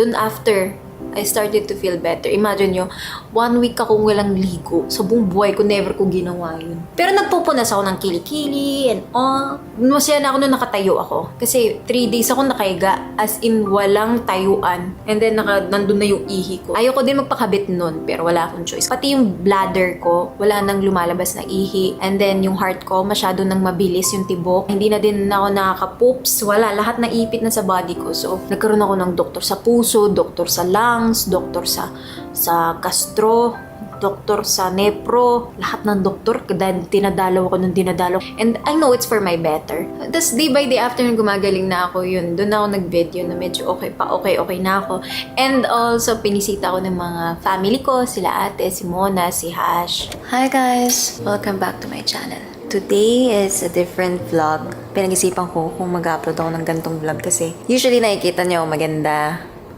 Dun after, I started to feel better. Imagine nyo, 1 week akong walang ligo. Sa buong buhay ko, never ko ginawa yun. Pero nagpupunas ako ng kilikili and all. Masaya na ako nung nakatayo ako. Kasi 3 days ako nakahiga. As in, walang tayuan. And then, nandun na yung ihi ko. Ayoko din magpakabit nun, pero wala akong choice. Pati yung bladder ko, wala nang lumalabas na ihi. And then, yung heart ko, masyado nang mabilis yung tibok. Hindi na din ako nakaka-poops. Wala, lahat na ipit na sa body ko. So, nagkaroon ako ng doktor sa puso, doktor sa lungs, doktor sa gastro, doktor sa nepro, lahat ng doktor, dahil dinadalaw ako ng dinadalaw. And I know it's for my better. Tapos day by day after nung gumagaling na ako, yun, doon ako nag-video na medyo okay na ako. And also, pinisita ako ng mga family ko, sila ate, si Mona, si Hash. Hi guys! Welcome back to my channel. Today is a different vlog. Pinag-isipan ko kung mag-upload ako ng gantong vlog kasi usually nakikita niyo maganda,